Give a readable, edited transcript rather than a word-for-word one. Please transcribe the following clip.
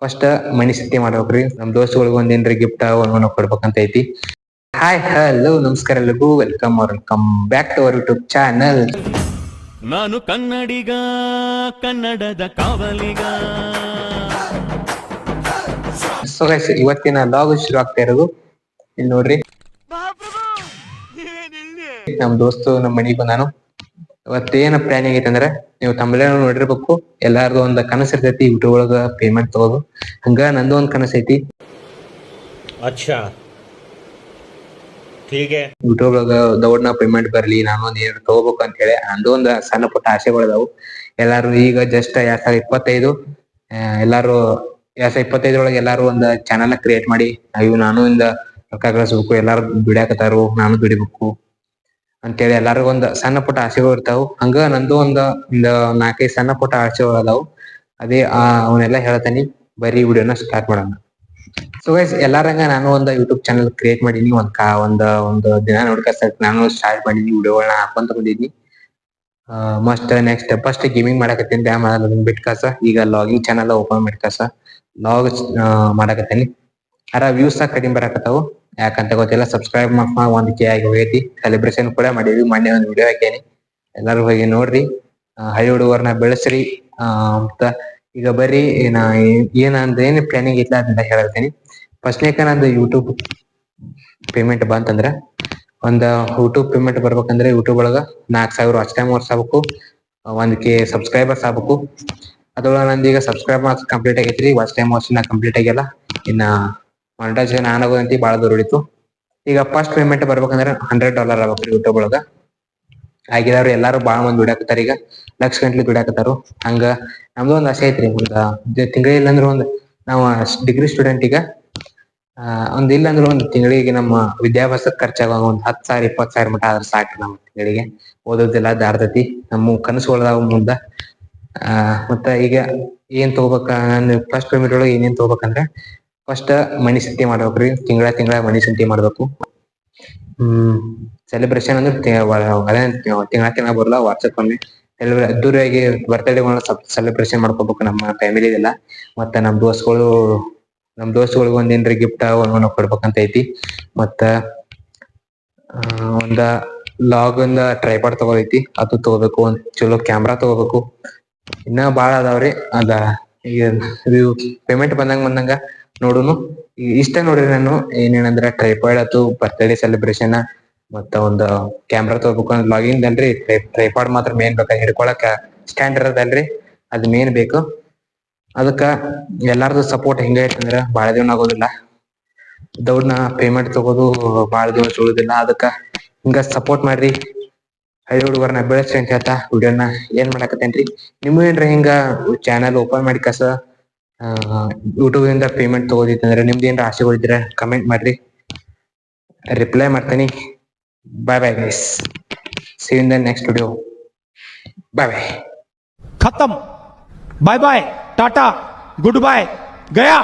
First ಮನಿ ಸತಿ ಮಾಡ್ಬೇಕ್ರಿ. ನಮ್ ದೋಸ್ತುಗಳಿಗೆ ಒಂದೇನ್ರಿ ಗಿಫ್ಟ್ ಒಂದ್ ಕೊಡ್ಬೇಕಂತ ಐತಿ. ಹಾಯ್ ಹಲೋ ನಮಸ್ಕಾರ ಎಲ್ರಿಗೂ, welcome back to our YouTube channel. ನಾನು ಕನ್ನಡಿಗ, ಕನ್ನಡದ ಕಾವಲಿಗ. ಸೊ ಗೈಸ್, ಇವತ್ತಿನ ಲಾಗ್ ಶುರು ಆಗ್ತಾ ಇರೋದು ಇಲ್ಲಿ ನೋಡ್ರಿ. ನಮ್ ದೋಸ್ತು ನಮ್ ಮನಿಗ್ ಬಂದಾನು. ಇವತ್ತೇನ ಪ್ಲಾನ್ ಆಗೈತೆ ಅಂದ್ರೆ, ನೀವು ತಮ್ಮಲೆ ನೋಡಿರ್ಬೇಕು, ಎಲ್ಲಾರ್ದು ಒಂದ್ ಕನಸ ಇರ್ತೈತಿ ಯೂಟ್ಯೂಬ್ ಒಳಗ ಪೇಮೆಂಟ್ ತಗೋದು. ಹಂಗ ನಂದು ಒಂದ್ ಕನಸ ಐತಿ. अच्छा ठीक है. ಯೂಟ್ಯೂಬ್ ಒಳಗ ದೊಡ್ಡ ಪೇಮೆಂಟ್ ಬರ್ಲಿ, ನಾನು ಒಂದ್ ಏನಾರ ತಗೋಬೇಕು ಅಂತ ಹೇಳಿ ನಂದು ಒಂದ್ ಸಣ್ಣ ಪುಟ್ಟ ಆಸೆಗಳಿದಾವು. ಎಲ್ಲಾರು ಈಗ ಜಸ್ಟ್ 2025 ಎಲ್ಲಾರು 2025 ಎಲ್ಲಾರು ಒಂದ್ ಚಾನಲ್ ಕ್ರಿಯೇಟ್ ಮಾಡಿ ನಾನು ಇಂದ ರೊಕ್ಕ ಗಳಿಸ್ಬೇಕು, ಎಲ್ಲಾರು ದುಡಿಯಾಕತ್ತಾರು, ನಾನು ದುಡಿಬೇಕು ಅಂತೇಳಿ ಎಲ್ಲಾರು ಒಂದ್ ಸಣ್ಣ ಪುಟ್ಟ ಆಸೆಗಳು ಇರ್ತಾವು. ಹಂಗ ನಂದು ಒಂದ್ 4-5 ಸಣ್ಣ ಪುಟ್ಟ ಆಸೆಗಳು ಅದಾವು. ಅದೇ ಅವನ್ನೆಲ್ಲ ಹೇಳ್ತೇನಿ, ಬರೀ ವಿಡಿಯೋನ ಸ್ಟಾರ್ಟ್ ಮಾಡೋಣ. ಸೊ ಗೈಸ್, ಎಲ್ಲಾರಂಗ ನಾನು ಒಂದ್ ಯೂಟ್ಯೂಬ್ ಚಾನಲ್ ಕ್ರಿಯೇಟ್ ಮಾಡೀನಿ. ಒಂದ್ ದಿನ ನೋಡ್ಕ ನಾನು ಸ್ಟಾರ್ಟ್ ಮಾಡೀನಿ, ವಿಡಿಯೋಗಳನ್ನ ಹಾಕೊಂತ ಬಂದಿದ್ನಿ. ಮಸ್ಟ್ ನೆಕ್ಸ್ಟ್ ಫಸ್ಟ್ ಗೇಮಿಂಗ್ ಮಾಡಕತ್ತೀನಿ, ಅದನ್ನ ಬಿಟ್ಕಾಸ ಈಗ ಲಾಗಿಂಗ್ ಚಾನಲ್ ಓಪನ್ ಮಾಡ್ಕಾಸ ಲಾಗ್ ಮಾಡಕತ್ತೀನಿ. ವ್ಯೂಸ್ ಕಡಿಮೆ ಬರಾಕತ್ತಾವು, ಯಾಕಂತ ಗೊತ್ತಿಲ್ಲ. ಸಬ್ಸ್ಕ್ರೈಬ್ 1K ಆಗಿ ಹೋಗೈತಿ. ಸೆಲೆಬ್ರೇಷನ್ ಕೂಡ ಮಾಡೀವಿ, ಮೊನ್ನೆ ಒಂದ್ ವಿಡಿಯೋ ಹಾಕೇನಿ, ಎಲ್ಲಾರು ಹೋಗಿ ನೋಡ್ರಿ. ಹಳ್ಳಿ ಹುಡುಗರ್ನ ಬೆಳೆಸ್ರಿ ಅಂತ. ಈಗ ಬರ್ರಿ ಏನ್ ಪ್ಲಾನಿಂಗ್ ಐತ್ಲ ಅದನ್ನ ಹೇಳ್ತೀನಿ. ಫಸ್ಟ್ನೇಕ ನಂದು ಯೂಟ್ಯೂಬ್ ಪೇಮೆಂಟ್ ಬಂತಂದ್ರ, ಒಂದ್ ಯೂಟ್ಯೂಬ್ ಪೇಮೆಂಟ್ ಬರ್ಬೇಕಂದ್ರೆ ಯೂಟ್ಯೂಬ್ ಒಳಗ 4000 ವಾಚ್ ಟೈಮ್ ಆಗ್ಬೇಕು, 1K ಸಬ್ಸ್ಕ್ರೈಬರ್ಸ್ ಆಗ್ಬೇಕು. ಅದ್ರೊಳಗ ನಂದೀಗ ಸಬ್ಸ್ಕ್ರೈಬ್ ಕಂಪ್ಲೀಟ್ ಆಗೈತ್ರಿ, ವಾಚ್ ಟೈಮ್ ಕಂಪ್ಲೀಟ್ ಆಗಿಲ್ಲ. ಇನ್ನ ಮಾನಿಟೈಸೇಷನ್ ಆನ್ ಆಗೋದಂತಿ ಬಾಳ ದೂರ ಉಳಿತು. ಈಗ ಫಸ್ಟ್ ಪೇಮೆಂಟ್ ಬರ್ಬೇಕಂದ್ರೆ $100 ಆಗ್ಬೇಕ್ರಿ ಯೂಟ್ಯೂಬ್ ಒಳಗ. ಆಗಿದವ್ರು ಎಲ್ಲಾರು ಬಾಳ ಮಂದಿ ದುಡ್ಯಾಕತ್ತಾರ, ಈಗ ಲಕ್ಷ ಗಂಟ್ಲಿ ದುಡ್ಯಾಕತ್ತಾರು. ಹಂಗ ನಮ್ದು ಒಂದ್ ಆಸೆ ಐತ್ರಿ, ತಿಂಗಳಿಗೆ ಇಲ್ಲಂದ್ರ ನಾವು ಡಿಗ್ರಿ ಸ್ಟೂಡೆಂಟ್. ಈಗ ಇಲ್ಲ ಅಂದ್ರೆ ಒಂದ್ ತಿಂಗಳಿಗೆ ನಮ್ಮ ವಿದ್ಯಾಭ್ಯಾಸದ ಖರ್ಚಾಗ ಒಂದ್ 10,000-20,000 ಮಟ ಆದ್ರ ಸಾಕ್ರಿ. ನಮ್ಮ ತಿಂಗಳಿಗೆ ಓದೋದೆಲ್ಲ ದಾರ್ತತಿ, ನಮ್ಮ ಕನಸುಗಳದಾವ ಮುಂದ. ಮತ್ತ ಈಗ ಏನ್ ತಗೋಬೇಕ, ಫಸ್ಟ್ ಪೇಮೆಂಟ್ ಒಳಗೆ ಏನೇನ್ ತಗೋಬೇಕಂದ್ರೆ, ಫಸ್ಟ್ ಮನಿ ಸತಿ ಮಾಡ್ಬೇಕ್ರಿ. ತಿಂಗಳ ಮನಿ ಸತಿ ಮಾಡ್ಬೇಕು. ಸೆಲೆಬ್ರೇಷನ್ ಅಂದ್ರೆ ತಿಂಗಳ ಬರಲ್ಲ, ವಾಟ್ಸಪ್ ಅಲ್ಲಿ ಅದ್ದೂರಿಯಾಗಿ ಬರ್ತ್ಡೇ ಸೆಲೆಬ್ರೇಷನ್ ಮಾಡ್ಕೋಬೇಕು ನಮ್ಮ ಫ್ಯಾಮಿಲಿಗೆಲ್ಲ. ಮತ್ತೆ ನಮ್ ದೋಸ್ತುಗಳಿಗೆ ಒಂದೇನ್ರಿ ಗಿಫ್ಟ್ ಕೊಡ್ಬೇಕಂತ ಐತಿ. ಮತ್ತ ಒಂದ ಲಾಗ್ ಟ್ರೈಪಾಡ್ ತಗೋದೈತಿ, ಅದು ತಗೋಬೇಕು. ಒಂದ್ ಚಲೋ ಕ್ಯಾಮ್ರಾ ತಗೋಬೇಕು. ಇನ್ನ ಬಾಳ ಅದಾವ್ರಿ. ಈಗ ಪೇಮೆಂಟ್ ಬಂದಂಗ ನೋಡುನು. ಇಷ್ಟ ನೋಡ್ರಿ, ನಾನು ಏನೇನಂದ್ರ ಟ್ರೈಪಾಡ್ ಆತು, ಬರ್ತ್ಡೇ ಸೆಲೆಬ್ರೇಷನ್, ಮತ್ತ ಒಂದು ಕ್ಯಾಮ್ರಾ ತಗೋಬೇಕು. ಲಾಗಿಂಗ್ ಅಲ್ರಿ ಟ್ರೈಪಾಡ್ ಮಾತ್ರ ಮೇನ್ ಬೇಕ, ಹಿಡ್ಕೊಳಕ ಸ್ಟ್ಯಾಂಡ್ ಇರೋದಲ್ರಿ ಅದ್ ಮೇನ್ ಬೇಕು. ಅದಕ್ಕ ಎಲ್ಲಾರ್ದು ಸಪೋರ್ಟ್ ಹೆಂಗ ಐತಂದ್ರ ಬಾಳ ದಿನ ಆಗೋದಿಲ್ಲ. ದೌಡ್ನ ಪೇಮೆಂಟ್ ತಗೋದು ಬಾಳ ದಿವಸ ಉಳುದಿಲ್ಲ. ಅದಕ್ಕ ಹಿಂಗ ಸಪೋರ್ಟ್ ಮಾಡ್ರಿ, ಹಳ್ಳಿ ಹುಡುಗರ್ನ ಬೆಳೆಸ್ರಿ ಅಂತ ಹೇಳ್ತಾ ವಿಡಿಯೋನ ಏನ್ ಮಾಡಾಕತ್ತೇನ್ರಿ. ನಿಮ್ಗೂ ಏನ್ರಿ ಹಿಂಗ ಚಾನಲ್ ಓಪನ್ ಮಾಡಿ ಕಸ ಯೂಟ್ಯೂಬ್ ಇಂದ ಪೇಮೆಂಟ್ ತಗೋದಿತ್ತಂದ್ರೆ, ನಿಮ್ದು ಏನ್ರ ಆಸೆಗಳು ಇದ್ರೆ ಕಮೆಂಟ್ ಮಾಡ್ರಿ, ರಿಪ್ಲೈ ಮಾಡ್ತೀನಿ. Bye bye guys, see you in the next video. Bye bye. खत्म, bye bye, tata, goodbye, गया.